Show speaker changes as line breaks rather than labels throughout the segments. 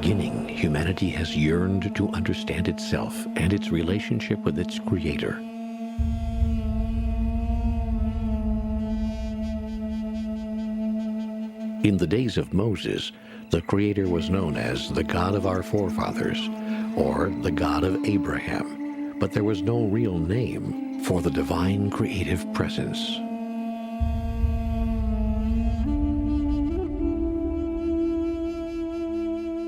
beginning, humanity has yearned to understand itself and its relationship with its Creator. In the days of Moses, the Creator was known as the God of our forefathers, or the God of Abraham, but there was no real name for the divine creative presence.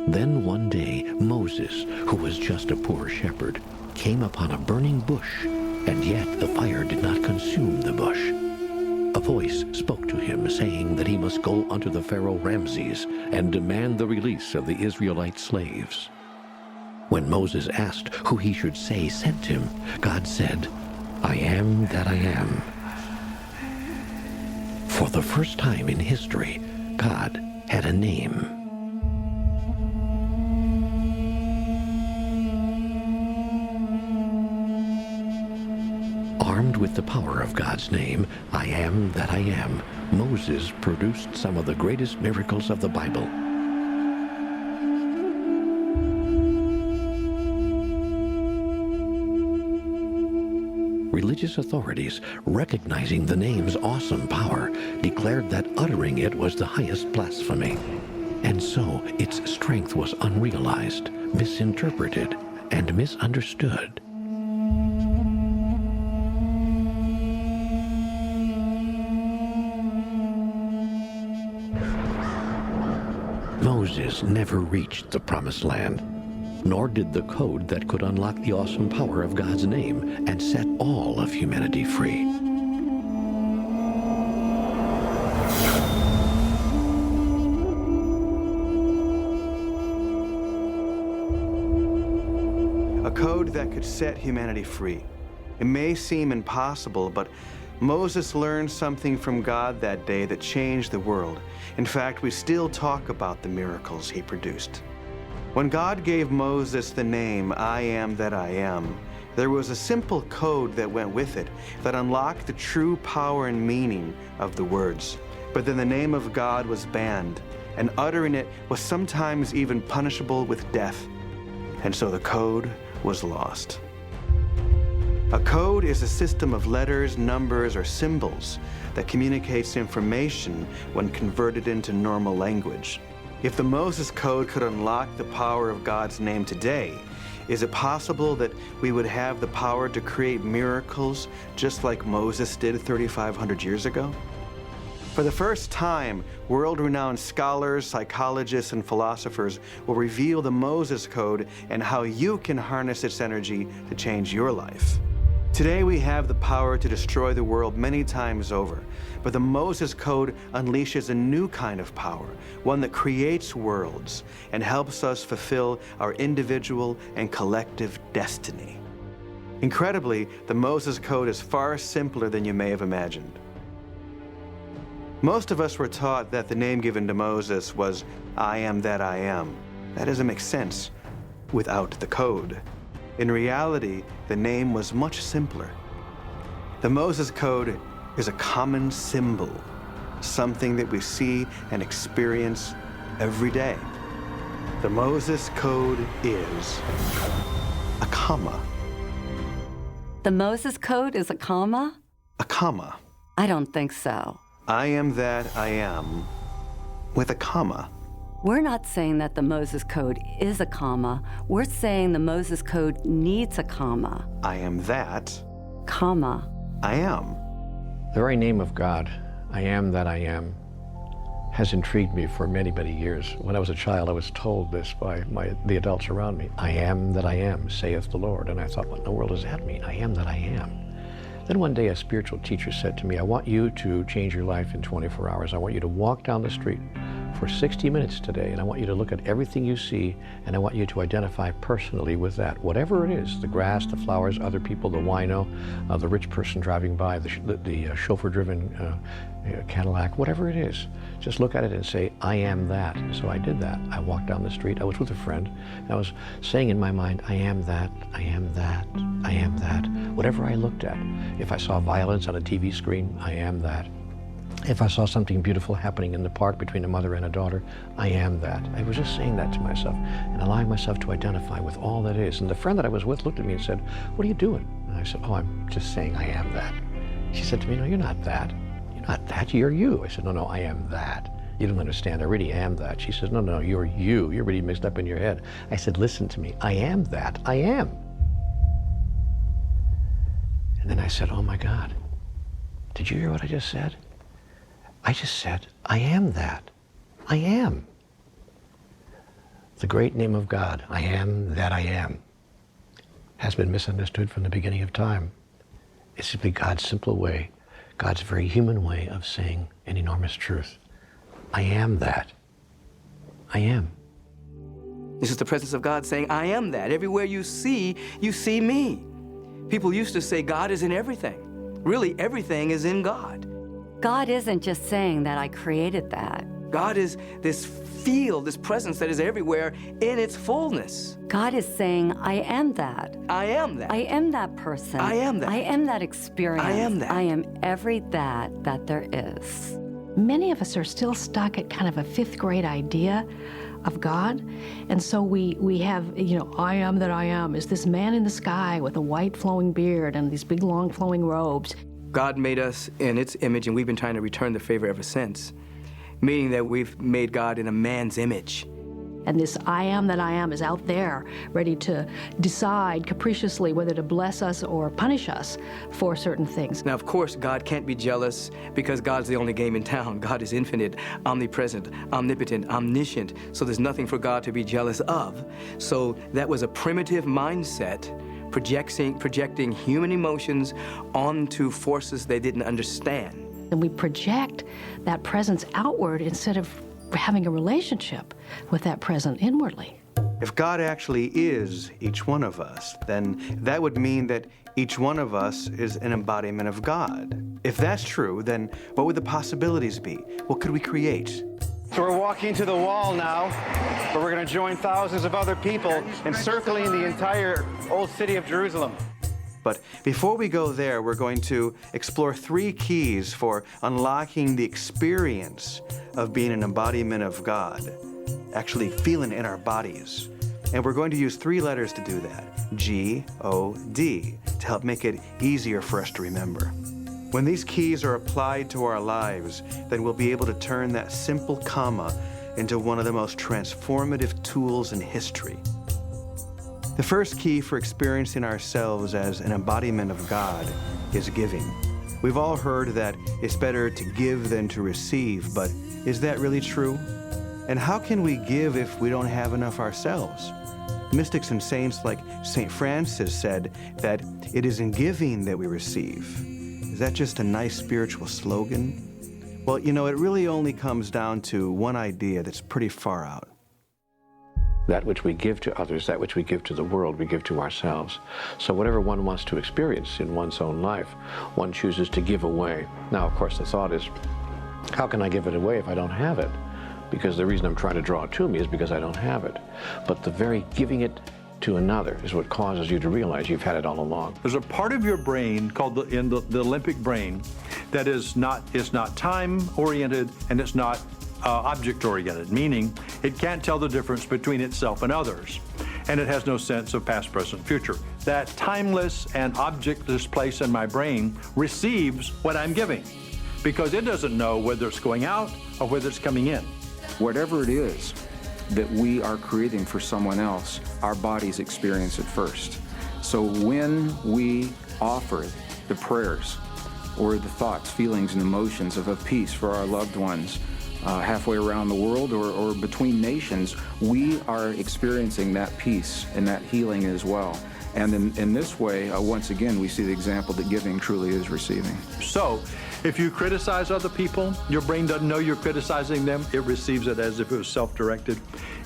Then one day, Moses, who was just a poor shepherd, came upon a burning bush, and yet the fire did not consume the bush. A voice spoke to him, saying that he must go unto the Pharaoh Ramses and demand the release of the Israelite slaves. When Moses asked who he should say sent him, God said, "I am that I am." For the first time in history, God had a name. Armed with the power of God's name, I am that I am, Moses produced some of the greatest miracles of the Bible. Religious authorities, recognizing the name's awesome power, declared that uttering it was the highest blasphemy. And so its strength was unrealized, misinterpreted, and misunderstood. Moses never reached the Promised Land, nor did the code that could unlock the awesome power of God's name and set all of humanity free.
A code that could set humanity free. It may seem impossible, but Moses learned something from God that day that changed the world. In fact, we still talk about the miracles he produced. When God gave Moses the name, I am that I am, there was a simple code that went with it that unlocked the true power and meaning of the words. But then the name of God was banned, and uttering it was sometimes even punishable with death. And so the code was lost. A code is a system of letters, numbers, or symbols that communicates information when converted into normal language. If the Moses Code could unlock the power of God's name today, is it possible that we would have the power to create miracles just like Moses did 3,500 years ago? For the first time, world-renowned scholars, psychologists, and philosophers will reveal the Moses Code and how you can harness its energy to change your life. Today we have the power to destroy the world many times over, but the Moses Code unleashes a new kind of power, one that creates worlds and helps us fulfill our individual and collective destiny. Incredibly, the Moses Code is far simpler than you may have imagined. Most of us were taught that the name given to Moses was, I am that I am. That doesn't make sense without the code. In reality, the name was much simpler. The Moses Code is a common symbol, something that we see and experience every day. The Moses Code is a comma.
The Moses Code is a comma?
A comma.
I don't think so.
I am that I am with a comma.
We're not saying that the Moses Code is a comma. We're saying the Moses Code needs a comma.
I am that,
comma,
I am.
The very name of God, I am that I am, has intrigued me for many, many years. When I was a child, I was told this by the adults around me. I am that I am, saith the Lord. And I thought, what in the world does that mean? I am that I am. Then one day a spiritual teacher said to me, I want you to change your life in 24 hours. I want you to walk down the street for 60 minutes today, and I want you to look at everything you see, and I want you to identify personally with that, whatever it is, the grass, the flowers, other people, the wino, the rich person driving by, the chauffeur-driven Cadillac, whatever it is. Just look at it and say, I am that. And so I did that. I walked down the street. I was with a friend, and I was saying in my mind, I am that, I am that, I am that. Whatever I looked at, if I saw violence on a TV screen, I am that. If I saw something beautiful happening in the park between a mother and a daughter, I am that. I was just saying that to myself and allowing myself to identify with all that is. And the friend that I was with looked at me and said, "What are you doing?" And I said, "Oh, I'm just saying I am that." She said to me, "No, you're not that. You're not that, you're you." I said, "No, I am that. You don't understand, I really am that." She says, No, you're you. You're really mixed up in your head." I said, "Listen to me, I am that, I am." And then I said, "Oh my God, did you hear what I just said? I just said, I am that. I am." The great name of God, I am that I am, has been misunderstood from the beginning of time. It's simply God's simple way, God's very human way of saying an enormous truth. I am that. I am.
This is the presence of God saying, I am that. Everywhere you see me. People used to say God is in everything. Really, everything is in God.
God isn't just saying that I created that.
God is this field, this presence that is everywhere in its fullness.
God is saying, I am that.
I am that.
I am that person.
I am that.
I am that experience.
I am that.
I am every that there is.
Many of us are still stuck at kind of a fifth grade idea of God. And so we have, I am that I am is this man in the sky with a white flowing beard and these big long flowing robes.
God made us in its image, and we've been trying to return the favor ever since, meaning that we've made God in a man's image.
And this I am that I am is out there, ready to decide capriciously whether to bless us or punish us for certain things.
Now, of course, God can't be jealous because God's the only game in town. God is infinite, omnipresent, omnipotent, omniscient, so there's nothing for God to be jealous of. So that was a primitive mindset, projecting human emotions onto forces they didn't understand.
And we project that presence outward instead of having a relationship with that present inwardly.
If God actually is each one of us, then that would mean that each one of us is an embodiment of God. If that's true, then what would the possibilities be? What could we create?
So we're walking to the wall now, where we're going to join thousands of other people encircling the entire old city of Jerusalem.
But before we go there, we're going to explore 3 keys for unlocking the experience of being an embodiment of God, actually feeling in our bodies. And we're going to use 3 letters to do that, G-O-D, to help make it easier for us to remember. When these keys are applied to our lives, then we'll be able to turn that simple comma into one of the most transformative tools in history. The first key for experiencing ourselves as an embodiment of God is giving. We've all heard that it's better to give than to receive, but is that really true? And how can we give if we don't have enough ourselves? Mystics and saints like St. Francis said that it is in giving that we receive. Is that just a nice spiritual slogan? Well, it really only comes down to one idea that's pretty far out.
That which we give to others, that which we give to the world, we give to ourselves. So whatever one wants to experience in one's own life, one chooses to give away. Now, of course, the thought is, how can I give it away if I don't have it? Because the reason I'm trying to draw it to me is because I don't have it. But the very giving it to another is what causes you to realize you've had it all along.
There's a part of your brain called the limbic brain that is not time-oriented and it's not object-oriented, meaning it can't tell the difference between itself and others, and it has no sense of past, present, future. That timeless and objectless place in my brain receives what I'm giving because it doesn't know whether it's going out or whether it's coming in.
Whatever it is that we are creating for someone else, our bodies experience it first. So when we offer the prayers or the thoughts, feelings, and emotions of peace for our loved ones, halfway around the world or between nations, we are experiencing that peace and that healing as well. And in this way, once again, we see the example that giving truly is receiving.
So, if you criticize other people, your brain doesn't know you're criticizing them. It receives it as if it was self-directed.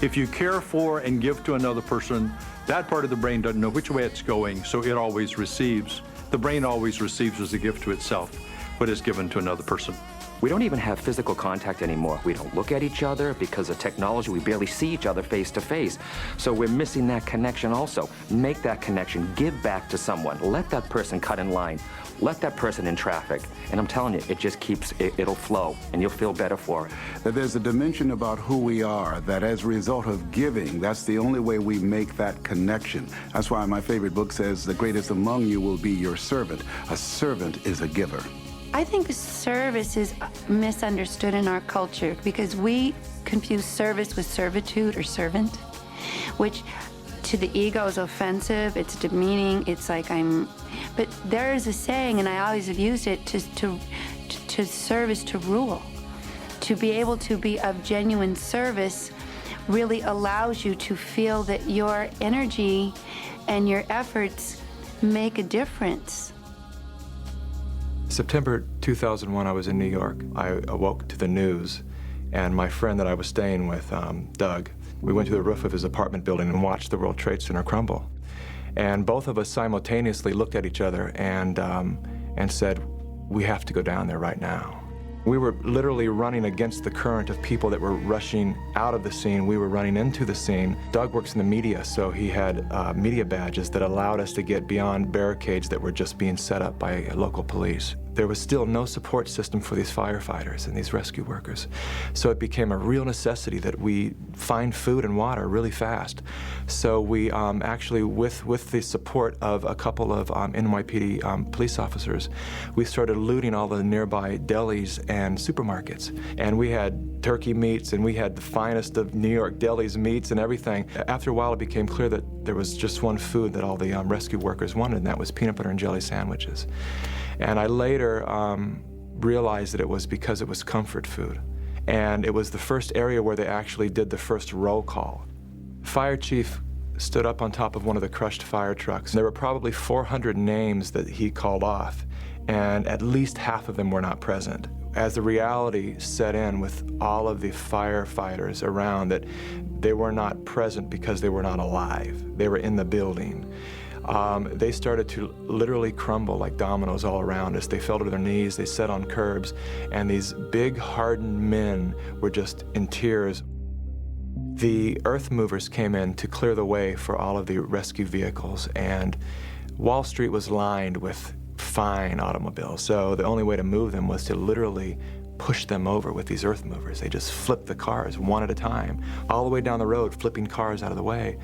If you care for and give to another person, that part of the brain doesn't know which way it's going, so it always receives. The brain always receives as a gift to itself what is given to another person.
We don't even have physical contact anymore. We don't look at each other because of technology. We barely see each other face to face. So we're missing that connection also. Make that connection. Give back to someone. Let that person cut in line. Let that person in traffic. And I'm telling you, it just keeps, it'll flow, and you'll feel better for it.
That there's a dimension about who we are, that as a result of giving, that's the only way we make that connection. That's why my favorite book says, the greatest among you will be your servant. A servant is a giver.
I think service is misunderstood in our culture because we confuse service with servitude or servant, which to the ego is offensive, it's demeaning, it's like but there is a saying, and I always have used it, to service to rule. To be able to be of genuine service really allows you to feel that your energy and your efforts make a difference.
September 2001, I was in New York. I awoke to the news, and my friend that I was staying with, Doug, we went to the roof of his apartment building and watched the World Trade Center crumble. And both of us simultaneously looked at each other and said, we have to go down there right now. We were literally running against the current of people that were rushing out of the scene. We were running into the scene. Doug works in the media, so he had media badges that allowed us to get beyond barricades that were just being set up by local police. There was still no support system for these firefighters and these rescue workers. So it became a real necessity that we find food and water really fast. So we actually, with the support of a couple of NYPD police officers, we started looting all the nearby delis and supermarkets. And we had turkey meats, and we had the finest of New York delis meats and everything. After a while, it became clear that there was just one food that all the rescue workers wanted, and that was peanut butter and jelly sandwiches. And I later realized that it was because it was comfort food. And it was the first area where they actually did the first roll call. Fire chief stood up on top of one of the crushed fire trucks. There were probably 400 names that he called off, and at least half of them were not present. As the reality set in with all of the firefighters around, that they were not present because they were not alive. They were in the building. They started to literally crumble like dominoes all around us. They fell to their knees, they sat on curbs, and these big hardened men were just in tears. The earth movers came in to clear the way for all of the rescue vehicles, and Wall Street was lined with fine automobiles, so the only way to move them was to literally push them over with these earth movers. They just flipped the cars one at a time, all the way down the road, flipping cars out of the way.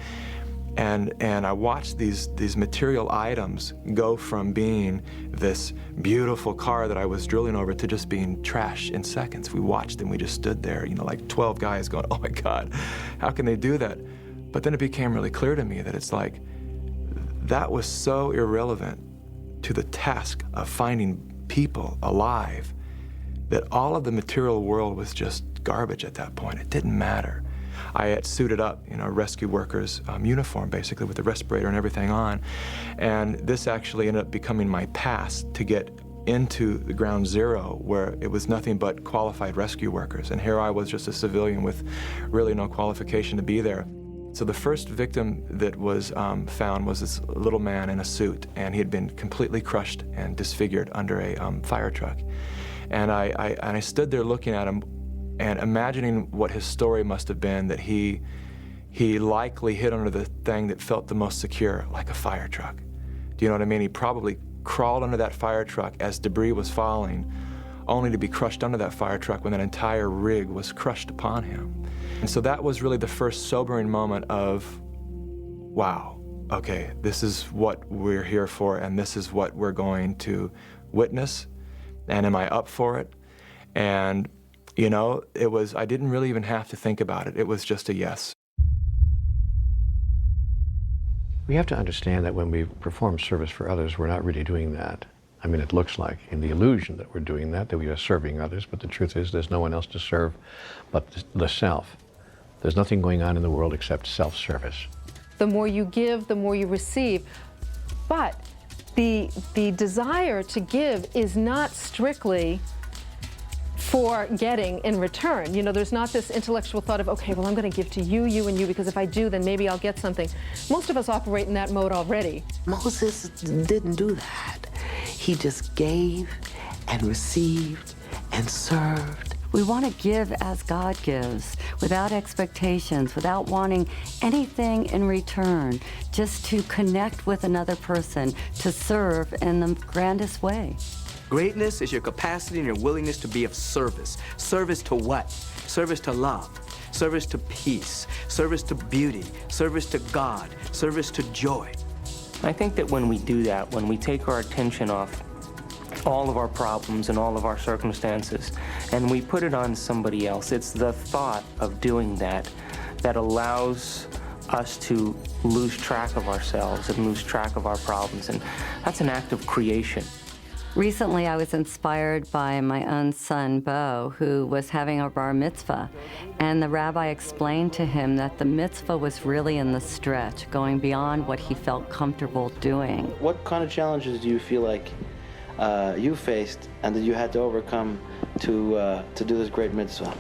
And I watched these material items go from being this beautiful car that I was drilling over to just being trash in seconds. We watched them, we just stood there, like 12 guys going, oh my God, how can they do that? But then it became really clear to me that it's like, that was so irrelevant to the task of finding people alive that all of the material world was just garbage at that point. It didn't matter. I had suited up, rescue workers' uniform, basically, with the respirator and everything on. And this actually ended up becoming my pass to get into the ground zero, where it was nothing but qualified rescue workers. And here I was, just a civilian with really no qualification to be there. So the first victim that was found was this little man in a suit, and he had been completely crushed and disfigured under a fire truck. And I stood there looking at him and imagining what his story must have been, that he likely hid under the thing that felt the most secure, like a fire truck. Do you know what I mean? He probably crawled under that fire truck as debris was falling, only to be crushed under that fire truck when that entire rig was crushed upon him. And so that was really the first sobering moment of, wow, okay, this is what we're here for, and this is what we're going to witness, and am I up for it? And it was, I didn't really even have to think about it. It was just a yes.
We have to understand that when we perform service for others, we're not really doing that. I mean, it looks like in the illusion that we're doing that we are serving others, but the truth is there's no one else to serve but the self. There's nothing going on in the world except self-service.
The more you give, the more you receive. But the desire to give is not strictly for getting in return. There's not this intellectual thought of, okay, well, I'm going to give to you, you, and you, because if I do, then maybe I'll get something. Most of us operate in that mode already.
Moses didn't do that. He just gave and received and served.
We want to give as God gives, without expectations, without wanting anything in return, just to connect with another person, to serve in the grandest way.
Greatness is your capacity and your willingness to be of service. Service to what? Service to love, service to peace, service to beauty, service to God, service to joy.
I think that when we do that, when we take our attention off all of our problems and all of our circumstances, and we put it on somebody else, it's the thought of doing that that allows us to lose track of ourselves and lose track of our problems, and that's an act of creation.
Recently, I was inspired by my own son, Bo, who was having a bar mitzvah, and the rabbi explained to him that the mitzvah was really in the stretch, going beyond what he felt comfortable doing.
What kind of challenges do you feel like you faced and that you had to overcome to do this great mitzvah?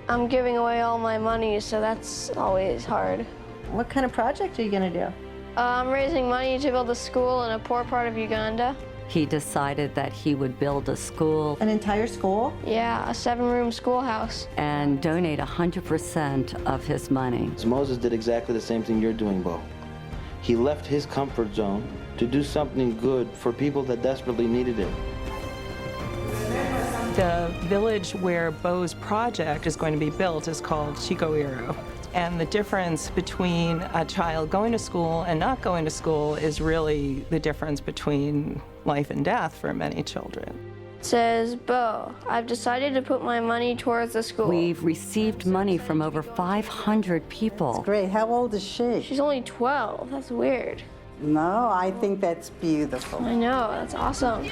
I'm giving away all my money, so that's always hard.
What kind of project are you going to do?
I'm raising money to build a school in a poor part of Uganda.
He decided that he would build a school.
An entire school?
Yeah, a 7-room schoolhouse.
And donate 100% of his money.
So Moses did exactly the same thing you're doing, Bo. He left his comfort zone to do something good for people that desperately needed it.
The village where Bo's project is going to be built is called Chikoiro. And the difference between a child going to school and not going to school is really the difference between life and death for many children.
It says, Bo, I've decided to put my money towards the school.
We've received money from over 500 people.
That's great. How old is she?
She's only 12. That's weird.
No, I think that's beautiful.
I know, that's awesome.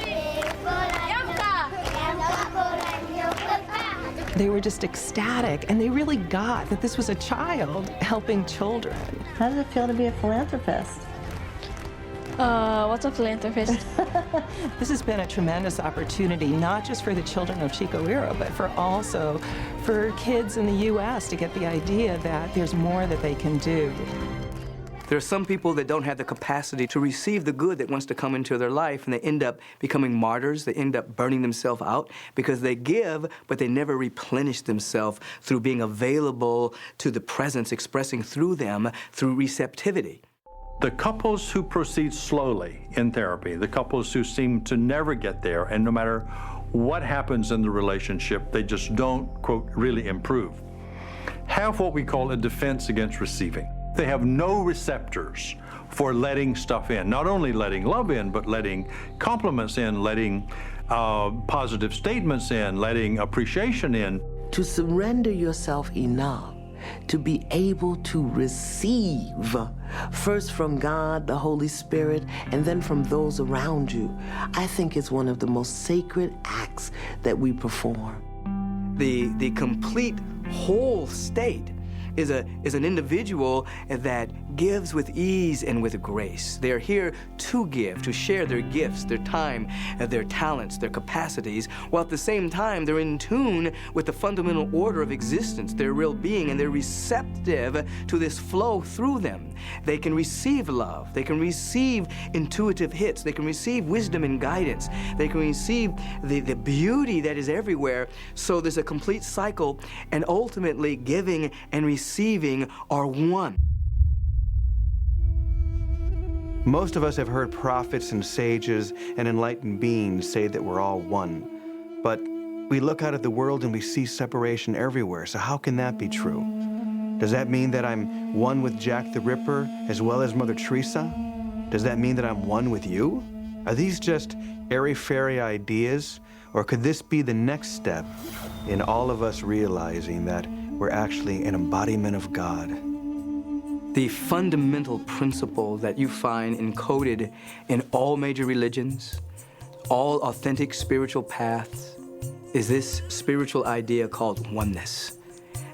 They were just ecstatic, and they really got that this was a child helping children.
How does it feel to be a philanthropist?
What's a philanthropist?
This has been a tremendous opportunity, not just for the children of Chikoiro, but for kids in the U.S. to get the idea that there's more that they can do.
There are some people that don't have the capacity to receive the good that wants to come into their life, and they end up becoming martyrs. They end up burning themselves out because they give, but they never replenish themselves through being available to the presence, expressing through them through receptivity.
The couples who proceed slowly in therapy, the couples who seem to never get there, and no matter what happens in the relationship, they just don't, quote, really improve, have what we call a defense against receiving. They have no receptors for letting stuff in, not only letting love in, but letting compliments in, letting positive statements in, letting appreciation in.
To surrender yourself enough to be able to receive, first from God, the Holy Spirit, and then from those around you, I think is one of the most sacred acts that we perform.
The complete whole state is an individual that gives with ease and with grace. They're here to give, to share their gifts, their time, their talents, their capacities, while at the same time they're in tune with the fundamental order of existence, their real being, and they're receptive to this flow through them. They can receive love, they can receive intuitive hits, they can receive wisdom and guidance, they can receive the beauty that is everywhere. So there's a complete cycle, and ultimately giving and receiving are one.
Most of us have heard prophets and sages and enlightened beings say that we're all one. But we look out at the world and we see separation everywhere, so how can that be true? Does that mean that I'm one with Jack the Ripper as well as Mother Teresa? Does that mean that I'm one with you? Are these just airy-fairy ideas, or could this be the next step in all of us realizing that we're actually an embodiment of God?
The fundamental principle that you find encoded in all major religions, all authentic spiritual paths, is this spiritual idea called oneness.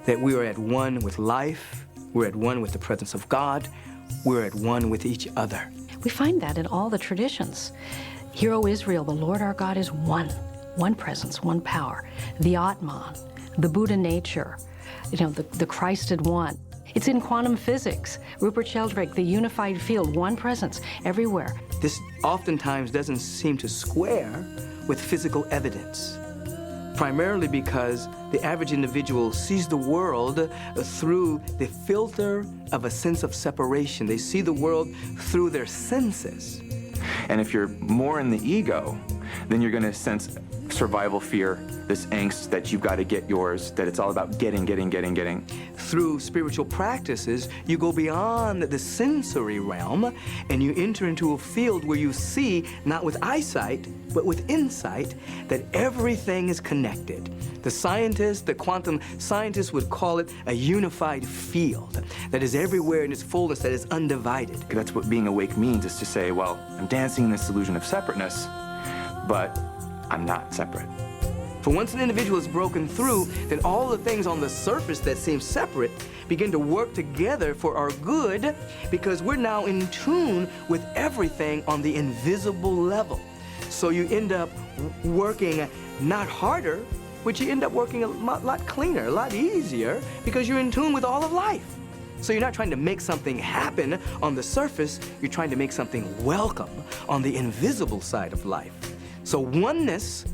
That we are at one with life, we're at one with the presence of God, we're at one with each other.
We find that in all the traditions. Hear, O Israel, the Lord our God is one presence, one power. The Atman, the Buddha nature, the Christed one. It's in quantum physics. Rupert Sheldrake, the unified field, one presence everywhere.
This oftentimes doesn't seem to square with physical evidence. primarily because the average individual sees the world through the filter of a sense of separation. They see the world through their senses.
And if you're more in the ego, then you're going to sense survival fear, this angst that you've got to get yours, that it's all about getting.
Through spiritual practices, you go beyond the sensory realm and you enter into a field where you see, not with eyesight, but with insight, that everything is connected. The scientists, the quantum scientists would call it a unified field that is everywhere in its fullness, that is undivided.
That's what being awake means, is to say, well, I'm dancing in this illusion of separateness, but I'm not separate.
For once an individual is broken through, then all the things on the surface that seem separate begin to work together for our good, because we're now in tune with everything on the invisible level. So you end up working not harder, but you end up working a lot cleaner, a lot easier, because you're in tune with all of life. So you're not trying to make something happen on the surface, you're trying to make something welcome on the invisible side of life. So oneness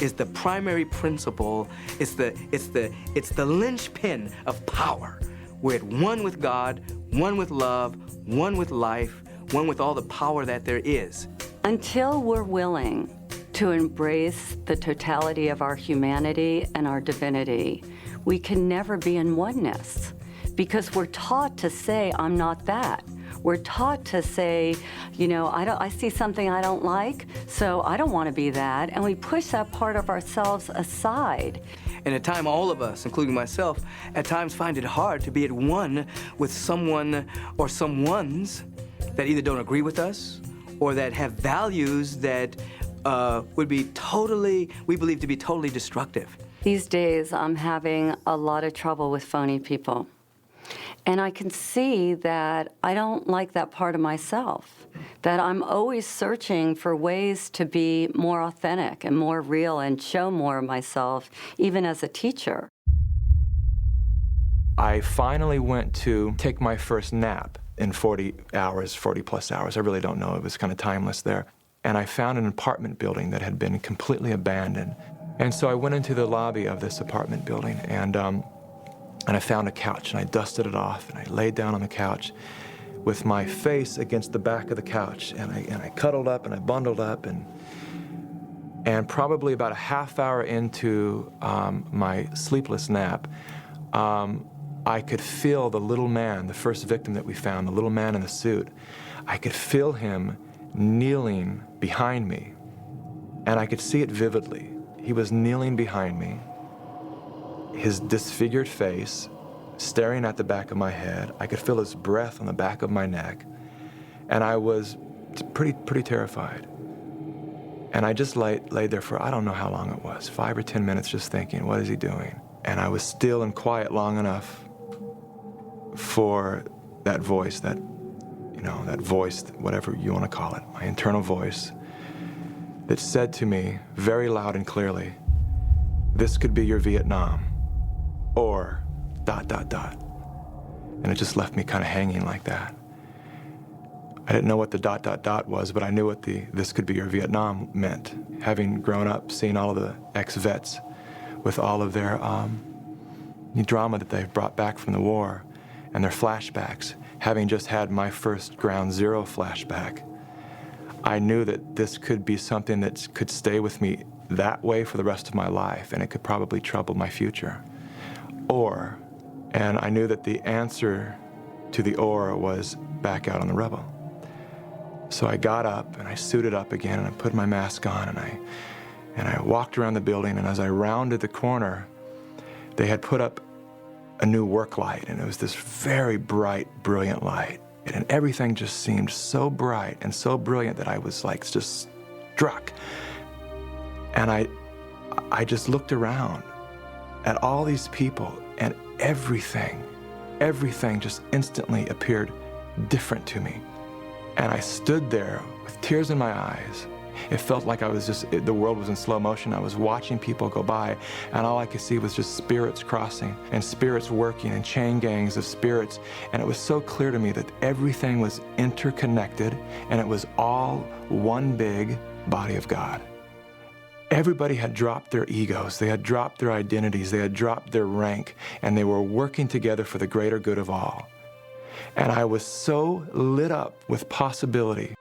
is the primary principle. It's the linchpin of power. We're at one with God, one with love, one with life, one with all the power that there is.
Until we're willing to embrace the totality of our humanity and our divinity, we can never be in oneness, because we're taught to say, I'm not that. We're taught to say, you know, I see something I don't like, so I don't want to be that, and we push that part of ourselves aside.
And at times, all of us, including myself, at times find it hard to be at one with someone or someones that either don't agree with us or that have values that would be we believe to be totally destructive.
These days, I'm having a lot of trouble with phony people. And I can see that I don't like that part of myself, that I'm always searching for ways to be more authentic and more real and show more of myself, even as a teacher.
I finally went to take my first nap in 40 plus hours. I really don't know. It was kind of timeless there. And I found an apartment building that had been completely abandoned. And so I went into the lobby of this apartment building, and I found a couch, and I dusted it off, and I laid down on the couch with my face against the back of the couch, and I cuddled up, and I bundled up, and probably about a half hour into my sleepless nap, I could feel the little man, the first victim that we found, the little man in the suit. I could feel him kneeling behind me, and I could see it vividly. He was kneeling behind me, his disfigured face staring at the back of my head. I could feel his breath on the back of my neck, and I was pretty terrified. And I just laid there for, I don't know how long it was, 5 or 10 minutes, just thinking, what is he doing? And I was still and quiet long enough for that voice, that voice, whatever you want to call it, my internal voice, that said to me very loud and clearly, this could be your Vietnam, or ... And it just left me kind of hanging like that. I didn't know what the ... was, but I knew what the this could be your Vietnam meant. Having grown up, seeing all of the ex-vets with all of their drama that they've brought back from the war and their flashbacks, having just had my first Ground Zero flashback, I knew that this could be something that could stay with me that way for the rest of my life, and it could probably trouble my future. And I knew that the answer to the or was back out on the rebel. So I got up and I suited up again, and I put my mask on, and I walked around the building, and as I rounded the corner, they had put up a new work light, and it was this very bright, brilliant light. And everything just seemed so bright and so brilliant that I was like just struck. And I just looked around at all these people, and everything just instantly appeared different to me. And I stood there with tears in my eyes. It felt like the world was in slow motion. I was watching people go by, and all I could see was just spirits crossing and spirits working and chain gangs of spirits. And it was so clear to me that everything was interconnected, and it was all one big body of God. Everybody had dropped their egos, they had dropped their identities, they had dropped their rank, and they were working together for the greater good of all. And I was so lit up with possibility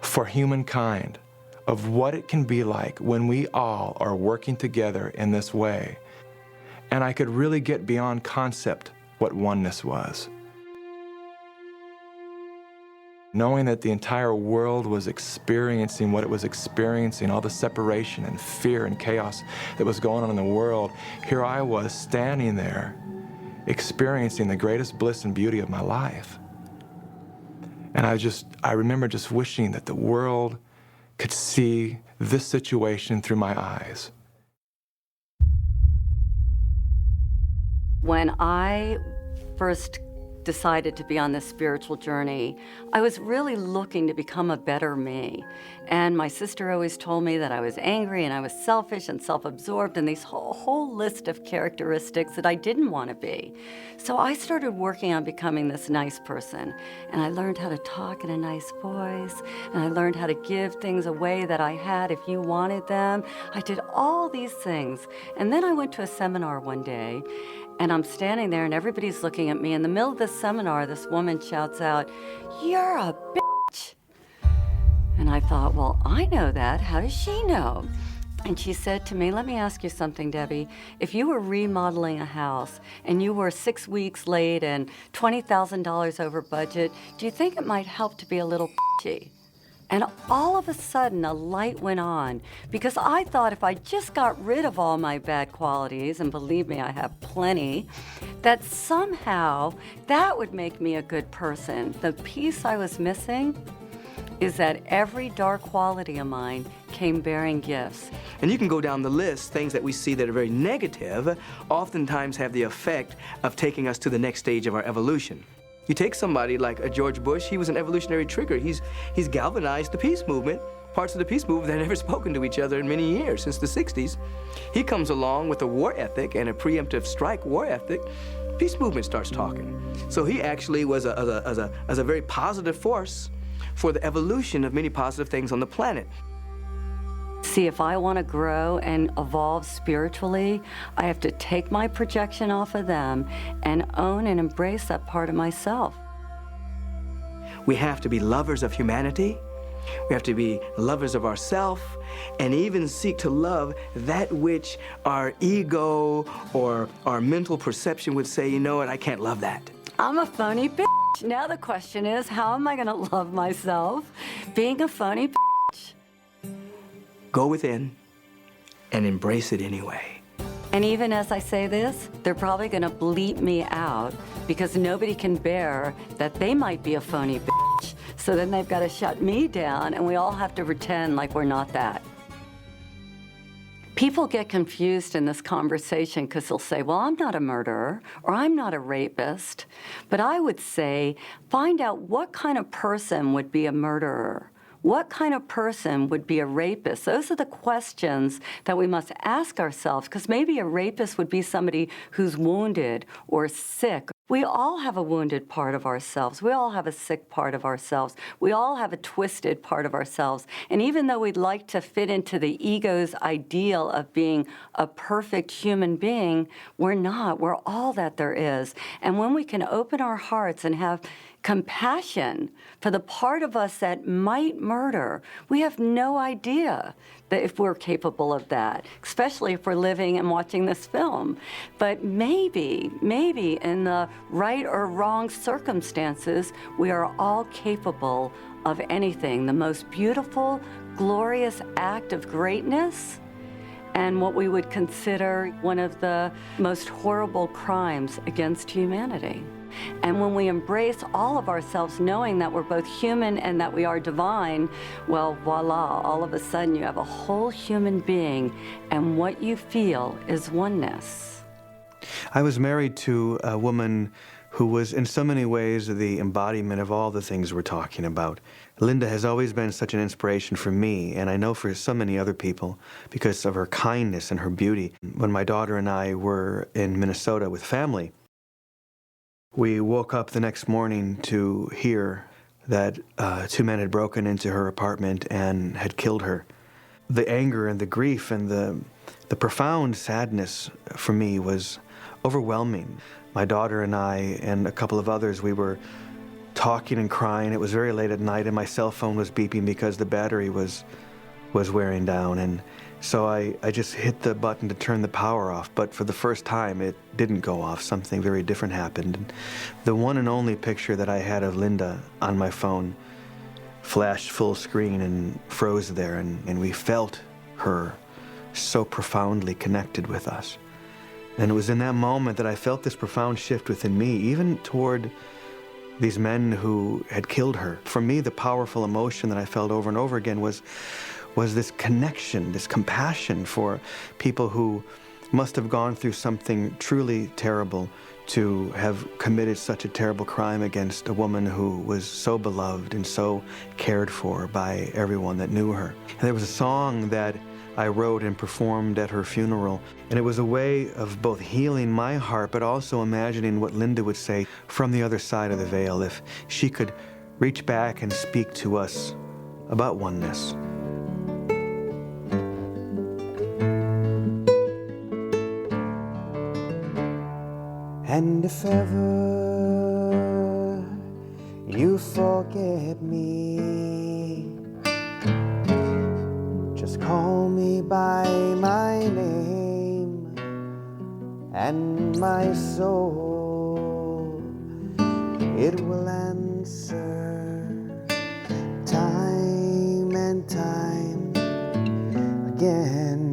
for humankind of what it can be like when we all are working together in this way. And I could really get beyond concept what oneness was. Knowing that the entire world was experiencing what it was experiencing, all the separation and fear and chaos that was going on in the world, here I was standing there, experiencing the greatest bliss and beauty of my life. And I remember just wishing that the world could see this situation through my eyes.
When I first decided to be on this spiritual journey, I was really looking to become a better me. And my sister always told me that I was angry and I was selfish and self-absorbed and these whole list of characteristics that I didn't want to be. So I started working on becoming this nice person. And I learned how to talk in a nice voice. And I learned how to give things away that I had if you wanted them. I did all these things. And then I went to a seminar one day, and I'm standing there and everybody's looking at me. In the middle of the seminar, this woman shouts out, "You're a bitch." And I thought, well, I know that. How does she know? And she said to me, "Let me ask you something, Debbie. If you were remodeling a house and you were 6 weeks late and $20,000 over budget, do you think it might help to be a little bitchy?" And all of a sudden, a light went on, because I thought if I just got rid of all my bad qualities, and believe me, I have plenty, that somehow that would make me a good person. The piece I was missing is that every dark quality of mine came bearing gifts.
And you can go down the list, things that we see that are very negative, oftentimes have the effect of taking us to the next stage of our evolution. You take somebody like a George Bush, he was an evolutionary trigger. He's galvanized the peace movement, parts of the peace movement that had never spoken to each other in many years, since the 60s. He comes along with a war ethic and a preemptive strike war ethic. Peace movement starts talking. So he actually was a very positive force for the evolution of many positive things on the planet.
See, if I want to grow and evolve spiritually, I have to take my projection off of them and own and embrace that part of myself.
We have to be lovers of humanity. We have to be lovers of ourselves, and even seek to love that which our ego or our mental perception would say, you know what, I can't love that.
I'm a phony bitch. Now the question is, how am I going to love myself being a phony bitch?
Go within and embrace it anyway.
And even as I say this, they're probably going to bleep me out, because nobody can bear that they might be a phony bitch. So then they've got to shut me down, and we all have to pretend like we're not that. People get confused in this conversation because they'll say, well, I'm not a murderer, or I'm not a rapist. But I would say, find out what kind of person would be a murderer. What kind of person would be a rapist? Those are the questions that we must ask ourselves, because maybe a rapist would be somebody who's wounded or sick. We all have a wounded part of ourselves. We all have a sick part of ourselves. We all have a twisted part of ourselves. And even though we'd like to fit into the ego's ideal of being a perfect human being, we're not. We're all that there is. And when we can open our hearts and have compassion for the part of us that might murder, we have no idea that if we're capable of that, especially if we're living and watching this film. But maybe in the right or wrong circumstances, we are all capable of anything. The most beautiful, glorious act of greatness, and what we would consider one of the most horrible crimes against humanity. And when we embrace all of ourselves, knowing that we're both human and that we are divine, well, voila, all of a sudden you have a whole human being, and what you feel is oneness.
I was married to a woman who was in so many ways the embodiment of all the things we're talking about. Linda has always been such an inspiration for me, and I know for so many other people, because of her kindness and her beauty. When my daughter and I were in Minnesota with family, we woke up the next morning to hear that 2 men had broken into her apartment and had killed her. the anger and the grief and the profound sadness for me was overwhelming. My daughter and I and a couple of others, we were talking and crying. It was very late at night, and my cell phone was beeping because the battery was wearing down. And so I just hit the button to turn the power off, but for the first time it didn't go off. Something very different happened. And the one and only picture that I had of Linda on my phone flashed full screen and froze there, and we felt her so profoundly connected with us. And it was in that moment that I felt this profound shift within me, even toward these men who had killed her. For me, the powerful emotion that I felt over and over again was this connection, this compassion for people who must have gone through something truly terrible to have committed such a terrible crime against a woman who was so beloved and so cared for by everyone that knew her. And there was a song that I wrote and performed at her funeral, and it was a way of both healing my heart but also imagining what Linda would say from the other side of the veil if she could reach back and speak to us about oneness.
And if ever you forget me, just call me by my name, and my soul, it will answer time and time again.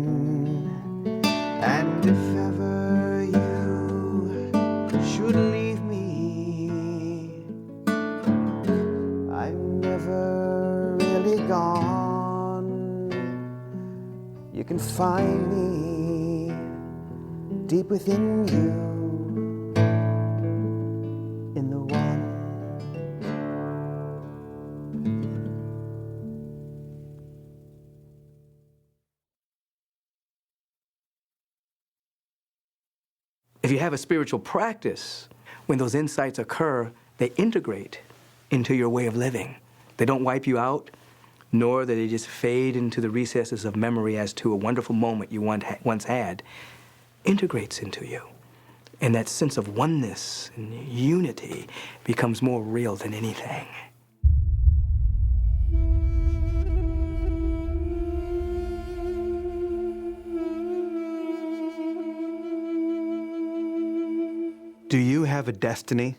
And if ever you should leave me, I'm never really gone. You can find me deep within you, in the one.
If you have a spiritual practice, when those insights occur, they integrate into your way of living. They don't wipe you out, nor do they just fade into the recesses of memory as to a wonderful moment you once had. Integrates into you. And that sense of oneness and unity becomes more real than anything.
Do you have a destiny?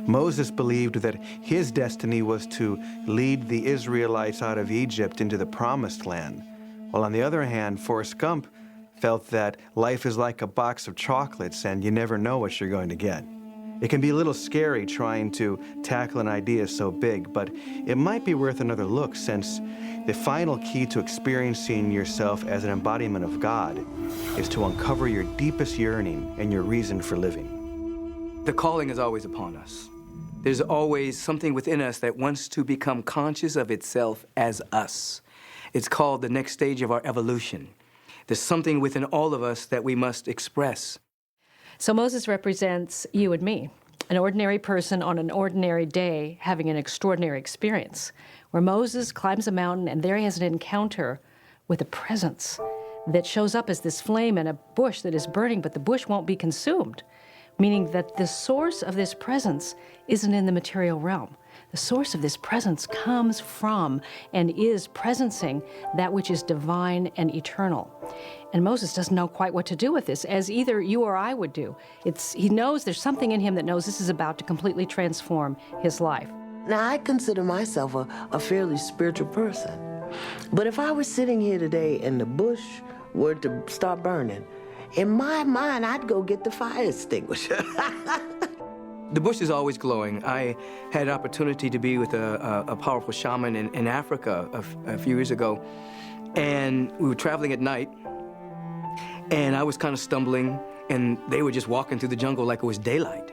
Moses believed that his destiny was to lead the Israelites out of Egypt into the Promised Land, while on the other hand, Forrest Gump felt that life is like a box of chocolates and you never know what you're going to get. It can be a little scary trying to tackle an idea so big, but it might be worth another look, since the final key to experiencing yourself as an embodiment of God is to uncover your deepest yearning and your reason for living.
The calling is always upon us. There's always something within us that wants to become conscious of itself as us. It's called the next stage of our evolution. There's something within all of us that we must express.
So Moses represents you and me, an ordinary person on an ordinary day having an extraordinary experience, where Moses climbs a mountain and there he has an encounter with a presence that shows up as this flame in a bush that is burning, but the bush won't be consumed, meaning that the source of this presence isn't in the material realm. The source of this presence comes from and is presencing that which is divine and eternal. And Moses doesn't know quite what to do with this, as either you or I would do. He knows there's something in him that knows this is about to completely transform his life.
Now, I consider myself a fairly spiritual person. But if I were sitting here today and the bush were to start burning, in my mind, I'd go get the fire extinguisher.
The bush is always glowing. I had an opportunity to be with a powerful shaman in Africa a few years ago, and we were traveling at night, and I was kind of stumbling, and they were just walking through the jungle like it was daylight.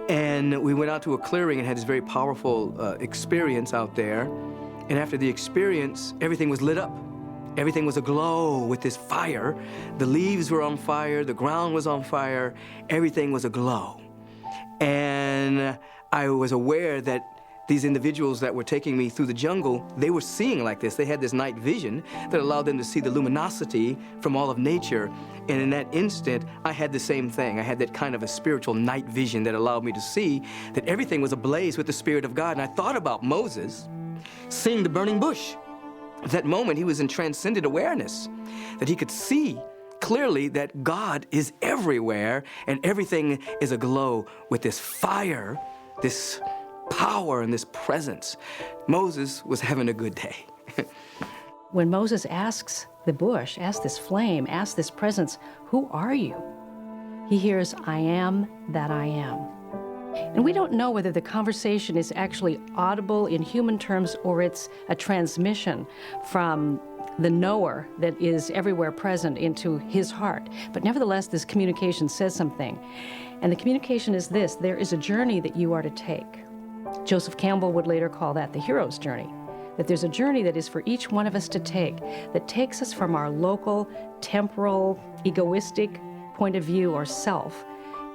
And we went out to a clearing and had this very powerful experience out there, and after the experience, everything was lit up. Everything was aglow with this fire. The leaves were on fire, the ground was on fire, everything was aglow. And I was aware that these individuals that were taking me through the jungle, they were seeing like this. They had this night vision that allowed them to see the luminosity from all of nature. And in that instant, I had the same thing. I had that kind of a spiritual night vision that allowed me to see that everything was ablaze with the Spirit of God. And I thought about Moses seeing the burning bush. At that moment, he was in transcendent awareness, that he could see clearly that God is everywhere and everything is aglow with this fire, this power, and this presence. Moses was having a good day.
When Moses asks the bush, asks this flame, asks this presence, who are you? He hears, I am that I am. And we don't know whether the conversation is actually audible in human terms or it's a transmission from the knower that is everywhere present into his heart. But nevertheless, this communication says something. And the communication is this: there is a journey that you are to take. Joseph Campbell would later call that the hero's journey. That there's a journey that is for each one of us to take, that takes us from our local, temporal, egoistic point of view or self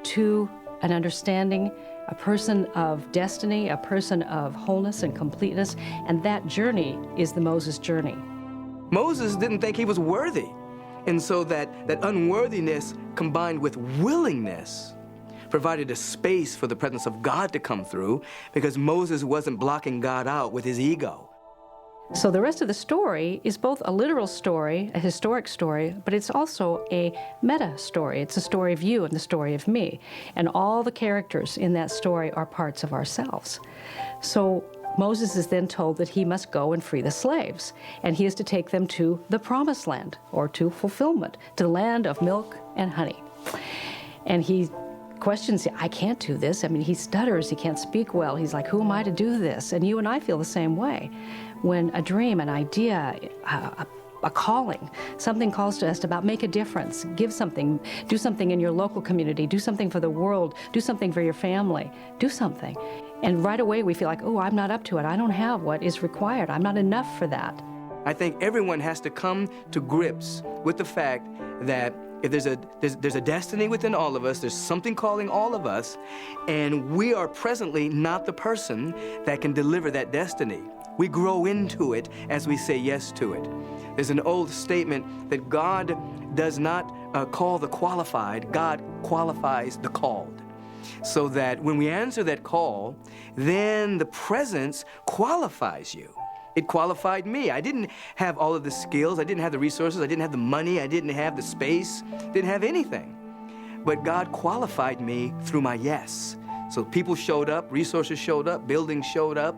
to an understanding, a person of destiny, a person of wholeness and completeness, and that journey is the Moses journey.
Moses didn't think he was worthy. And so that unworthiness combined with willingness provided a space for the presence of God to come through, because Moses wasn't blocking God out with his ego.
So the rest of the story is both a literal story, a historic story, but it's also a meta story. It's a story of you and the story of me. And all the characters in that story are parts of ourselves. So Moses is then told that he must go and free the slaves, and he is to take them to the promised land, or to fulfillment, to the land of milk and honey. And he questions, I can't do this. I mean, he stutters, he can't speak well. He's like, who am I to do this? And you and I feel the same way. When a dream, an idea, a calling, something calls to us about make a difference, give something, do something in your local community, do something for the world, do something for your family, do something. And right away we feel like, oh, I'm not up to it. I don't have what is required. I'm not enough for that.
I think everyone has to come to grips with the fact that if there's a destiny within all of us, there's something calling all of us, and we are presently not the person that can deliver that destiny. We grow into it as we say yes to it. There's an old statement that God does not call the qualified, God qualifies the called. So that when we answer that call, then the presence qualifies you. It qualified me. I didn't have all of the skills. I didn't have the resources. I didn't have the money. I didn't have the space. Didn't have anything. But God qualified me through my yes. So people showed up, resources showed up, buildings showed up,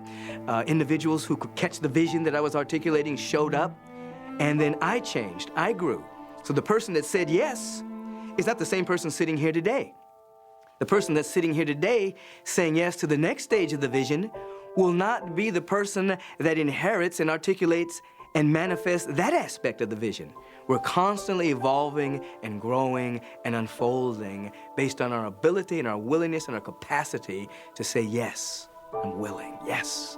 individuals who could catch the vision that I was articulating showed up. And then I changed. I grew. So the person that said yes is not the same person sitting here today. The person that's sitting here today saying yes to the next stage of the vision will not be the person that inherits and articulates and manifests that aspect of the vision. We're constantly evolving and growing and unfolding based on our ability and our willingness and our capacity to say, yes, I'm willing, yes.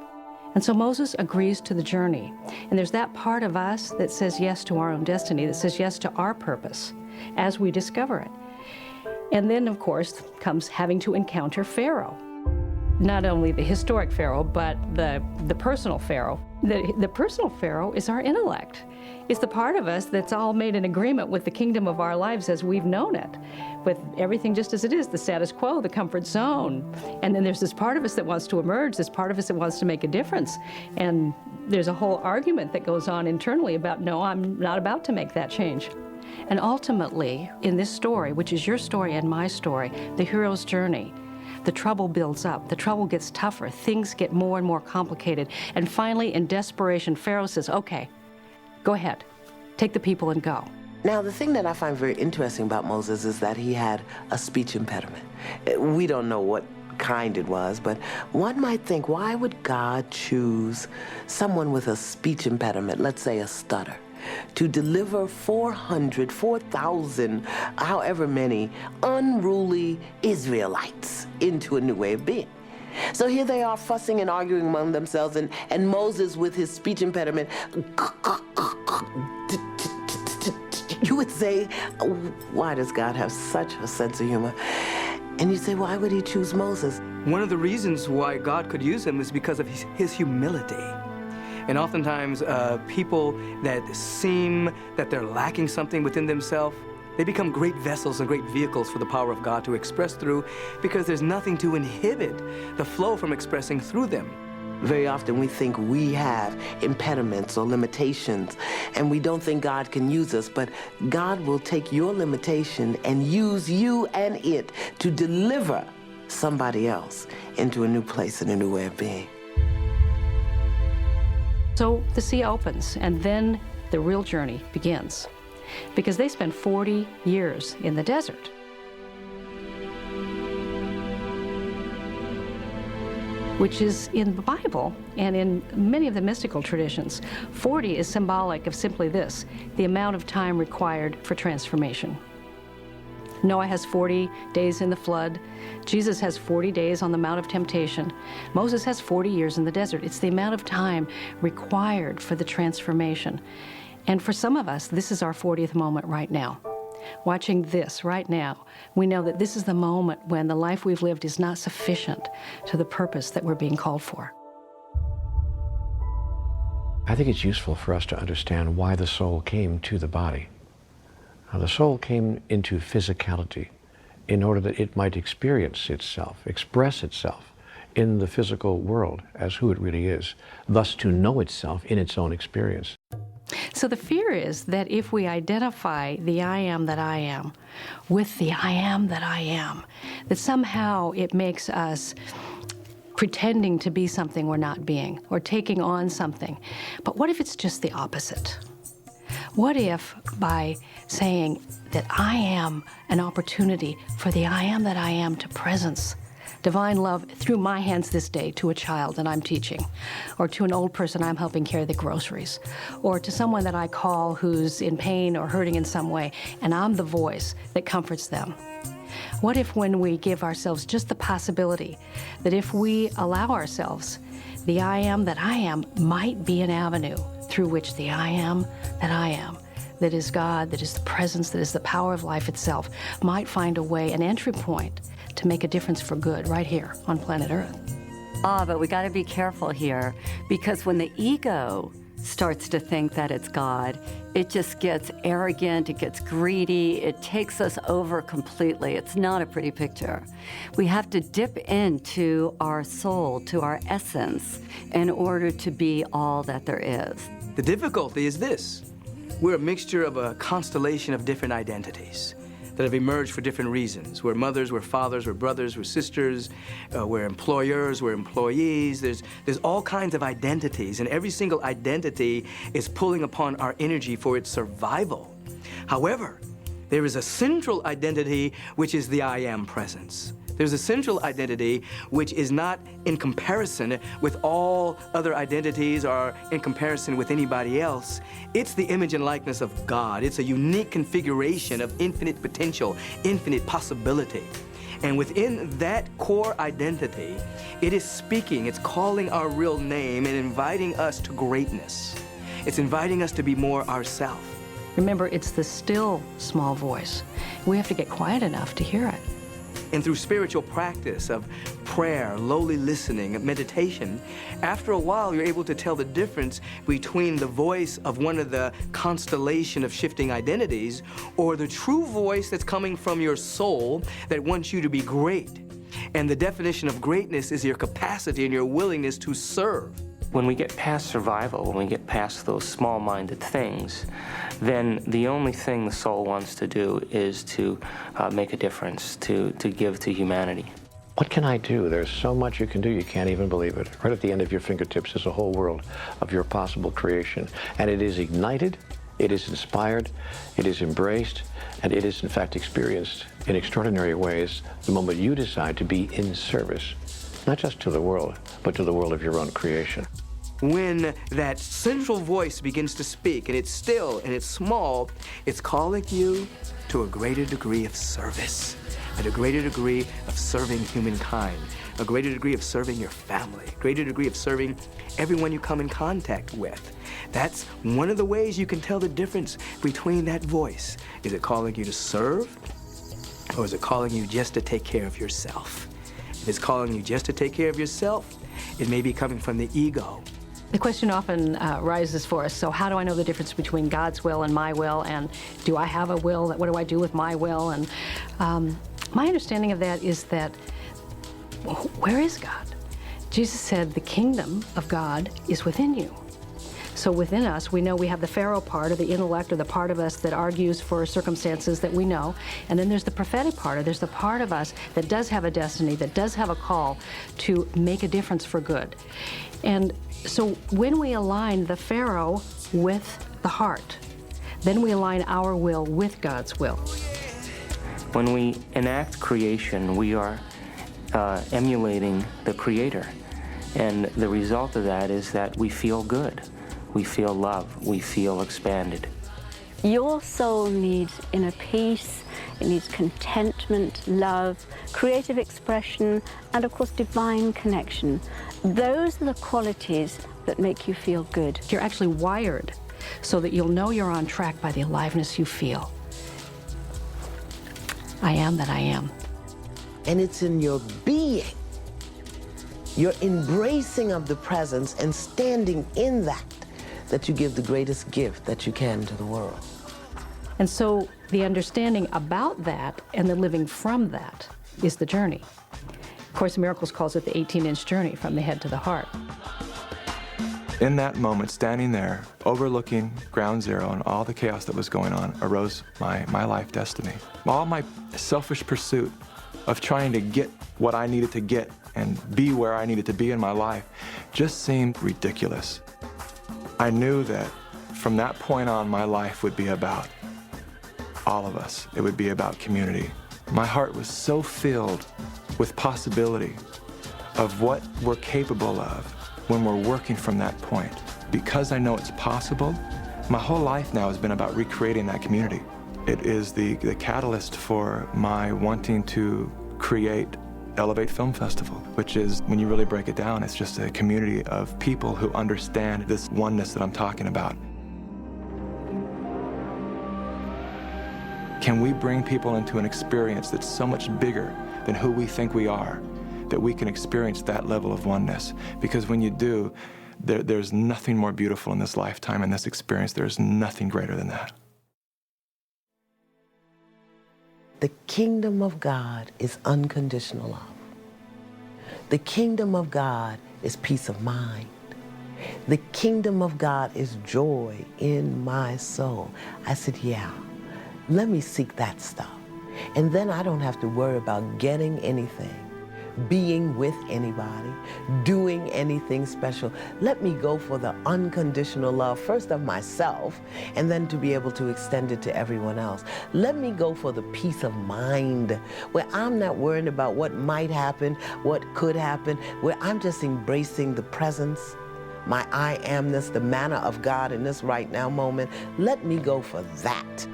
And so Moses agrees to the journey. And there's that part of us that says yes to our own destiny, that says yes to our purpose as we discover it. And then, of course, comes having to encounter Pharaoh. Not only the historic Pharaoh, but the personal Pharaoh. The personal Pharaoh is our intellect. It's the part of us that's all made in agreement with the kingdom of our lives as we've known it, with everything just as it is, the status quo, the comfort zone. And then there's this part of us that wants to emerge, this part of us that wants to make a difference. And there's a whole argument that goes on internally about, no, I'm not about to make that change. And ultimately, in this story, which is your story and my story, the hero's journey, the trouble builds up, the trouble gets tougher, things get more and more complicated, and finally, in desperation, Pharaoh says, okay, go ahead, take the people and go.
Now, the thing that I find very interesting about Moses is that he had a speech impediment. We don't know what kind it was, but one might think, why would God choose someone with a speech impediment, let's say a stutter, to deliver 4,000, however many, unruly Israelites into a new way of being? So here they are fussing and arguing among themselves, and Moses with his speech impediment, you would say, why does God have such a sense of humor? And you say, why would he choose Moses?
One of the reasons why God could use him is because of his humility. And oftentimes, people that seem that they're lacking something within themselves, they become great vessels and great vehicles for the power of God to express through, because there's nothing to inhibit the flow from expressing through them.
Very often we think we have impediments or limitations, and we don't think God can use us, but God will take your limitation and use you and it to deliver somebody else into a new place and a new way of being.
So the sea opens, and then the real journey begins, because they spent 40 years in the desert. Which is in the Bible and in many of the mystical traditions. 40 is symbolic of simply this, the amount of time required for transformation. Noah has 40 days in the flood. Jesus has 40 days on the Mount of Temptation. Moses has 40 years in the desert. It's the amount of time required for the transformation. And for some of us, this is our 40th moment right now. Watching this right now, we know that this is the moment when the life we've lived is not sufficient to the purpose that we're being called for.
I think it's useful for us to understand why the soul came to the body. Now, the soul came into physicality in order that it might experience itself, express itself in the physical world as who it really is, thus to know itself in its own experience.
So the fear is that if we identify the I am that I am with the I am that I am, that somehow it makes us pretending to be something we're not being, or taking on something. But what if it's just the opposite? What if by saying that I am an opportunity for the I am that I am to presence divine love through my hands this day to a child that I'm teaching, or to an old person I'm helping carry the groceries, or to someone that I call who's in pain or hurting in some way, and I'm the voice that comforts them. What if when we give ourselves just the possibility that if we allow ourselves, the I am that I am might be an avenue through which the I am, that is God, that is the presence, that is the power of life itself, might find a way, an entry point to make a difference for good right here on planet Earth.
But we got to be careful here, because when the ego starts to think that it's God, it just gets arrogant, it gets greedy, it takes us over completely. It's not a pretty picture. We have to dip into our soul, to our essence, in order to be all that there is.
The difficulty is this. We're a mixture of a constellation of different identities that have emerged for different reasons. We're mothers, we're fathers, we're brothers, we're sisters, we're employers, we're employees. There's all kinds of identities, and every single identity is pulling upon our energy for its survival. However, there is a central identity, which is the I am presence. There's a central identity which is not in comparison with all other identities or in comparison with anybody else. It's the image and likeness of God. It's a unique configuration of infinite potential, infinite possibility. And within that core identity, it is speaking, it's calling our real name and inviting us to greatness. It's inviting us to be more ourselves.
Remember, it's the still small voice. We have to get quiet enough to hear it.
And through spiritual practice of prayer, lowly listening, meditation, after a while you're able to tell the difference between the voice of one of the constellation of shifting identities or the true voice that's coming from your soul that wants you to be great. And the definition of greatness is your capacity and your willingness to serve.
When we get past survival, when we get past those small-minded things, then the only thing the soul wants to do is to make a difference, to give to humanity.
What can I do? There's so much you can do, you can't even believe it. Right at the end of your fingertips is a whole world of your possible creation. And it is ignited, it is inspired, it is embraced, and it is in fact experienced in extraordinary ways the moment you decide to be in service, not just to the world, but to the world of your own creation.
When that central voice begins to speak, and it's still and it's small, it's calling you to a greater degree of service, and a greater degree of serving humankind, a greater degree of serving your family, a greater degree of serving everyone you come in contact with. That's one of the ways you can tell the difference between that voice. Is it calling you to serve? Or is it calling you just to take care of yourself? If it's calling you just to take care of yourself, it may be coming from the ego.
The question often rises for us, so how do I know the difference between God's will and my will, and do I have a will? What do I do with my will? And my understanding of that is that, where is God? Jesus said the kingdom of God is within you. So within us, we know we have the Pharaoh part, or the intellect, or the part of us that argues for circumstances that we know. And then there's the prophetic part, or there's the part of us that does have a destiny, that does have a call to make a difference for good. And so when we align the Pharaoh with the heart, then we align our will with God's will.
When we enact creation, we are emulating the Creator. And the result of that is that we feel good. We feel love. We feel expanded.
Your soul needs inner peace, it needs contentment, love, creative expression, and of course divine connection. Those are the qualities that make you feel good.
You're actually wired so that you'll know you're on track by the aliveness you feel. I am that I am.
And it's in your being, your embracing of the presence and standing in that, that you give the greatest gift that you can to the world.
And so the understanding about that and the living from that is the journey. Course in Miracles calls it the 18-inch journey from the head to the heart.
In that moment, standing there, overlooking ground zero and all the chaos that was going on, arose my life destiny. All my selfish pursuit of trying to get what I needed to get and be where I needed to be in my life just seemed ridiculous. I knew that from that point on, my life would be about all of us. It would be about community. My heart was so filled with possibility of what we're capable of when we're working from that point. Because I know it's possible, my whole life now has been about recreating that community. It is the catalyst for my wanting to create Elevate Film Festival, which is, when you really break it down, it's just a community of people who understand this oneness that I'm talking about. Can we bring people into an experience that's so much bigger than who we think we are, that we can experience that level of oneness? Because when you do, there's nothing more beautiful in this lifetime and this experience. There's nothing greater than that.
The kingdom of God is unconditional love. The kingdom of God is peace of mind. The kingdom of God is joy in my soul. I said, yeah, let me seek that stuff. And then I don't have to worry about getting anything, being with anybody, doing anything special. Let me go for the unconditional love, first of myself, and then to be able to extend it to everyone else. Let me go for the peace of mind, where I'm not worrying about what might happen, what could happen, where I'm just embracing the presence, my I amness, the manna of God in this right now moment. Let me go for that.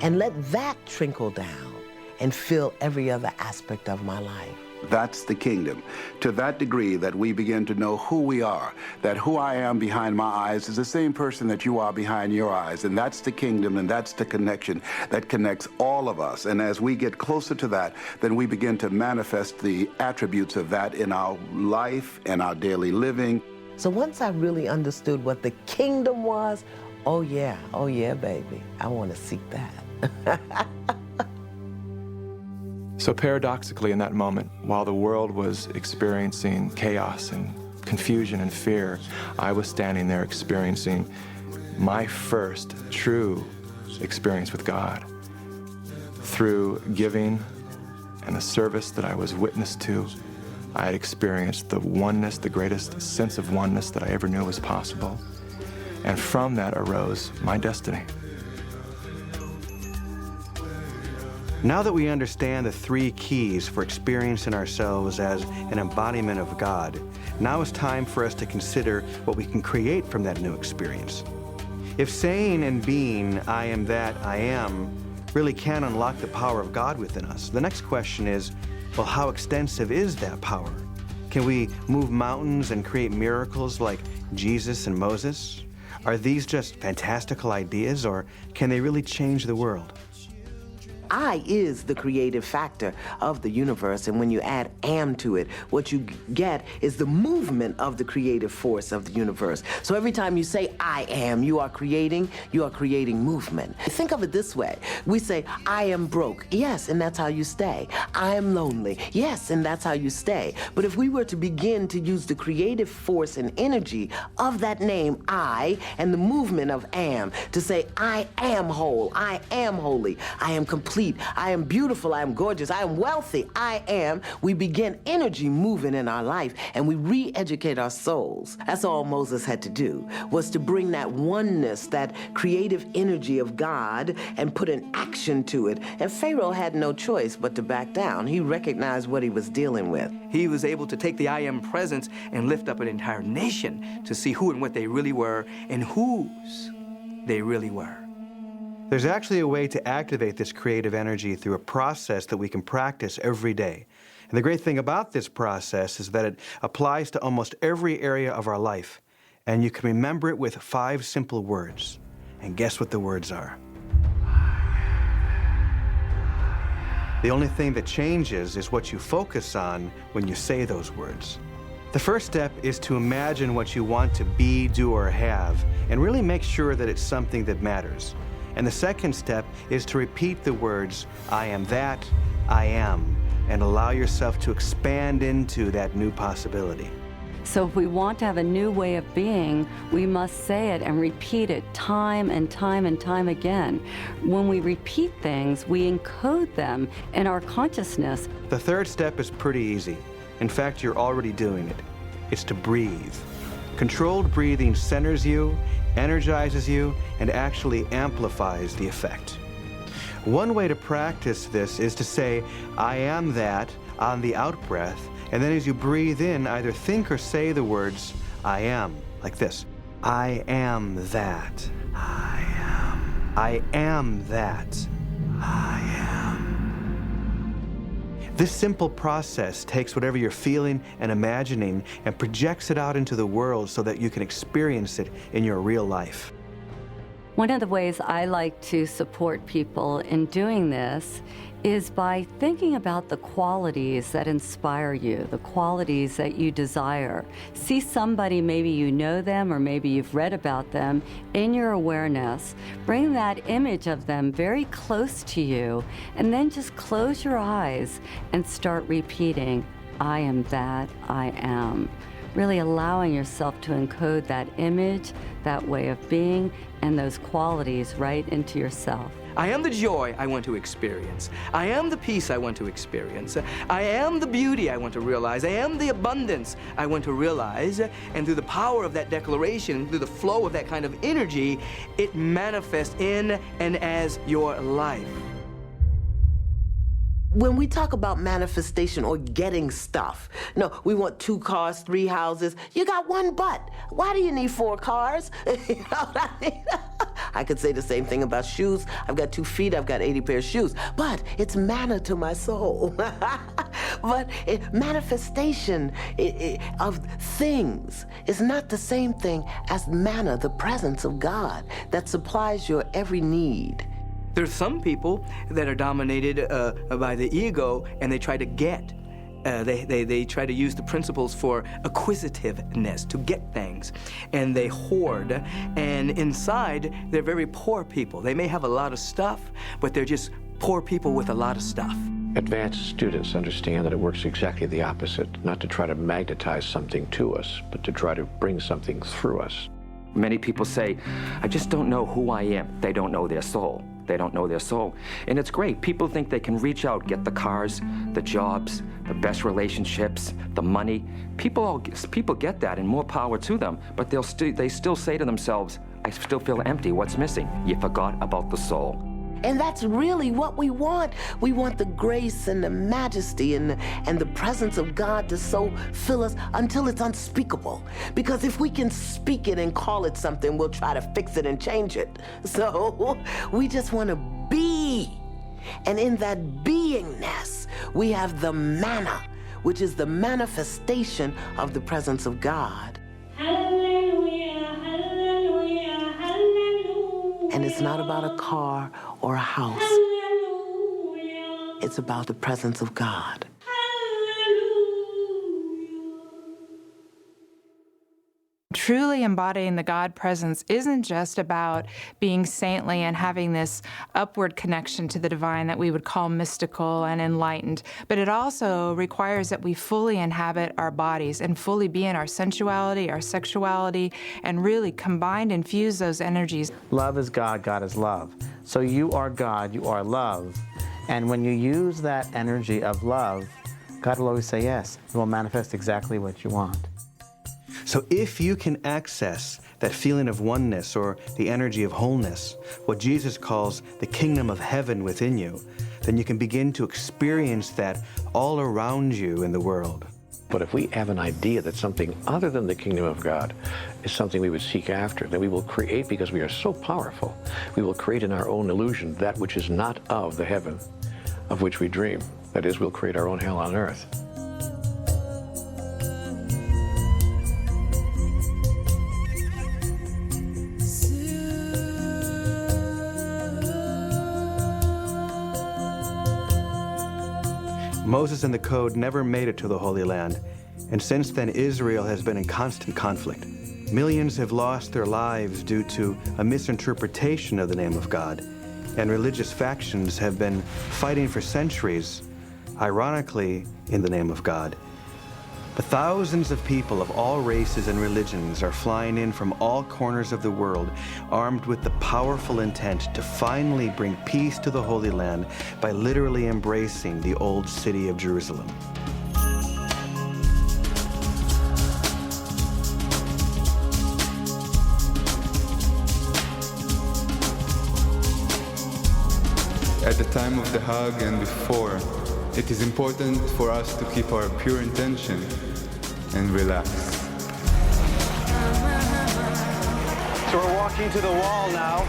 And let that trickle down and fill every other aspect of my life.
That's the kingdom. To that degree that we begin to know who we are, that who I am behind my eyes is the same person that you are behind your eyes. And that's the kingdom, and that's the connection that connects all of us. And as we get closer to that, then we begin to manifest the attributes of that in our life and our daily living.
So once I really understood what the kingdom was, oh yeah, baby, I want to seek that.
So paradoxically, in that moment, while the world was experiencing chaos and confusion and fear, I was standing there experiencing my first true experience with God. Through giving and the service that I was witness to, I had experienced the oneness, the greatest sense of oneness that I ever knew was possible. And from that arose my destiny.
Now that we understand the three keys for experiencing ourselves as an embodiment of God, now it's time for us to consider what we can create from that new experience. If saying and being, I am that I am, really can unlock the power of God within us, the next question is, well, how extensive is that power? Can we move mountains and create miracles like Jesus and Moses? Are these just fantastical ideas, or can they really change the world?
I is the creative factor of the universe, and when you add am to it, what you get is the movement of the creative force of the universe. So every time you say I am, you are creating movement. Think of it this way. We say, I am broke. Yes, and that's how you stay. I am lonely. Yes, and that's how you stay. But if we were to begin to use the creative force and energy of that name, I, and the movement of am, to say, I am whole, I am holy, I am complete, I am beautiful, I am gorgeous, I am wealthy, I am, we begin energy moving in our life, and we re-educate our souls. That's all Moses had to do, was to bring that oneness, that creative energy of God, and put an action to it. And Pharaoh had no choice but to back down. He recognized what he was dealing with.
He was able to take the I am presence and lift up an entire nation to see who and what they really were and whose they really were.
There's actually a way to activate this creative energy through a process that we can practice every day. And the great thing about this process is that it applies to almost every area of our life. And you can remember it with 5 simple words. And guess what the words are? The only thing that changes is what you focus on when you say those words. The first step is to imagine what you want to be, do, or have, and really make sure that it's something that matters. And the second step is to repeat the words, I am that, I am, and allow yourself to expand into that new possibility.
So if we want to have a new way of being, we must say it and repeat it time and time and time again. When we repeat things, we encode them in our consciousness.
The third step is pretty easy. In fact, you're already doing it. It's to breathe. Controlled breathing centers you, energizes you, and actually amplifies the effect. One way to practice this is to say, I am that, on the out-breath, and then as you breathe in, either think or say the words, I am, like this. I am that. I am. I am that. I am. This simple process takes whatever you're feeling and imagining and projects it out into the world so that you can experience it in your real life.
One of the ways I like to support people in doing this is by thinking about the qualities that inspire you, the qualities that you desire. See somebody, maybe you know them or maybe you've read about them, in your awareness. Bring that image of them very close to you, and then just close your eyes and start repeating, I am that, I am. Really allowing yourself to encode that image, that way of being, and those qualities right into yourself.
I am the joy I want to experience. I am the peace I want to experience. I am the beauty I want to realize. I am the abundance I want to realize. And through the power of that declaration, through the flow of that kind of energy, it manifests in and as your life.
When we talk about manifestation or getting stuff, no, we want 2 cars, 3 houses. You got 1 butt. Why do you need 4 cars? You know what I mean? I could say the same thing about shoes. I've got 2 feet, I've got 80 pairs of shoes. But it's manna to my soul. But manifestation of things is not the same thing as manna, the presence of God that supplies your every need.
There's some people that are dominated by the ego, and they try to get. They try to use the principles for acquisitiveness, to get things. And they hoard. And inside, they're very poor people. They may have a lot of stuff, but they're just poor people with a lot of stuff.
Advanced students understand that it works exactly the opposite, not to try to magnetize something to us, but to try to bring something through us.
Many people say, I just don't know who I am. They don't know their soul. They don't know their soul. And it's great. People think they can reach out, get the cars, the jobs, the best relationships, the money. People get that, and more power to them. But they still say to themselves, I still feel empty. What's missing? You forgot about the soul.
And that's really what we want. We want the grace and the majesty and the presence of God to so fill us until it's unspeakable. Because if we can speak it and call it something, we'll try to fix it and change it. So we just want to be. And in that beingness, we have the manna, which is the manifestation of the presence of God. And it's not about a car or a house. it's about the presence of God.
Truly embodying the God presence isn't just about being saintly and having this upward connection to the divine that we would call mystical and enlightened, but it also requires that we fully inhabit our bodies and fully be in our sensuality, our sexuality, and really combine and fuse those energies.
Love is God, God is love. So you are God, you are love. And when you use that energy of love, God will always say yes. It will manifest exactly what you want.
So if you can access that feeling of oneness or the energy of wholeness, what Jesus calls the kingdom of heaven within you, then you can begin to experience that all around you in the world.
But if we have an idea that something other than the kingdom of God is something we would seek after, then we will create, because we are so powerful, we will create in our own illusion that which is not of the heaven of which we dream. That is, we'll create our own hell on earth.
Moses and the Code never made it to the Holy Land, and since then Israel has been in constant conflict. Millions have lost their lives due to a misinterpretation of the name of God, and religious factions have been fighting for centuries, ironically, in the name of God. But thousands of people of all races and religions are flying in from all corners of the world, armed with the powerful intent to finally bring peace to the Holy Land by literally embracing the old city of Jerusalem.
At the time of the hug and before, it is important for us to keep our pure intention and relax.
So we're walking to the wall now,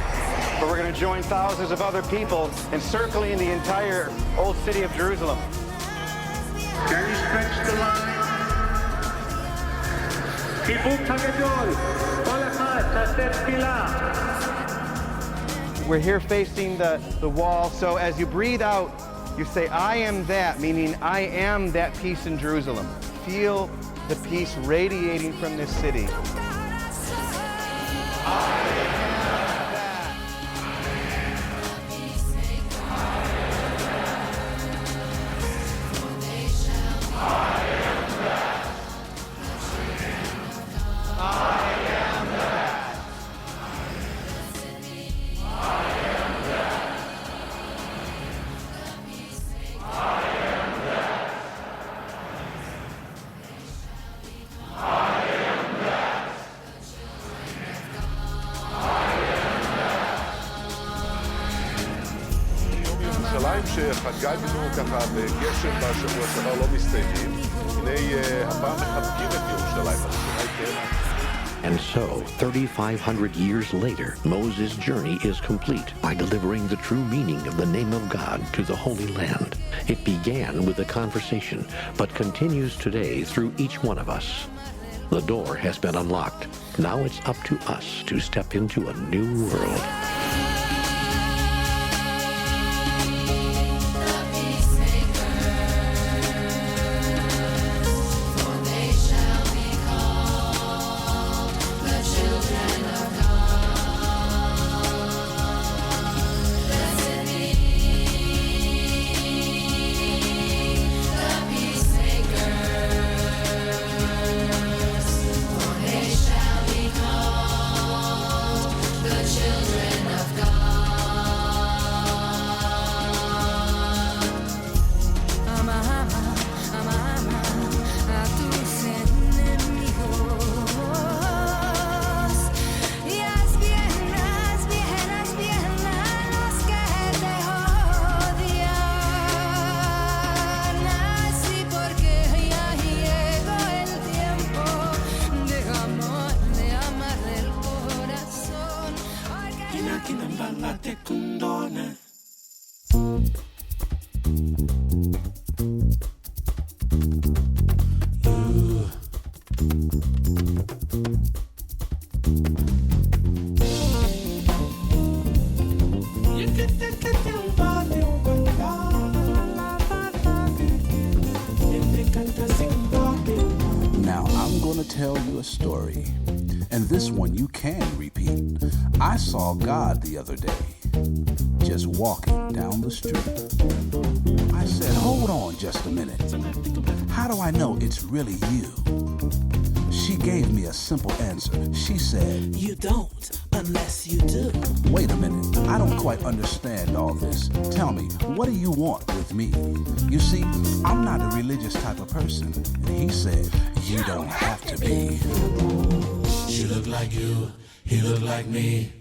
where we're going to join thousands of other people encircling the entire old city of Jerusalem.
Can you stretch the line?
We're here facing the wall, so as you breathe out, you say, I am that, meaning I am that peace in Jerusalem. Feel the peace radiating from this city.
שחגגנו ככה בגשם בשבוע שעבר לא מסתיימים. הנה הפעם מחבקים את ירושלים.
And so, 3,500 years later, Moses' journey is complete by delivering the true meaning of the name of God to the Holy Land. It began with a conversation, but continues today through each one of us. The door has been unlocked. Now it's up to us to step into a new world.
story, and this one you can repeat. I saw God the other day, just walking down the street. I said, hold on just a minute. How do I know it's really you? She gave me a simple answer. She said, you don't, unless you do. Wait a minute, I don't quite understand all this. Tell me, what do you want with me? You see, I'm not a religious type of person. And he said, you don't have to be.
She looked like you, he looked like me.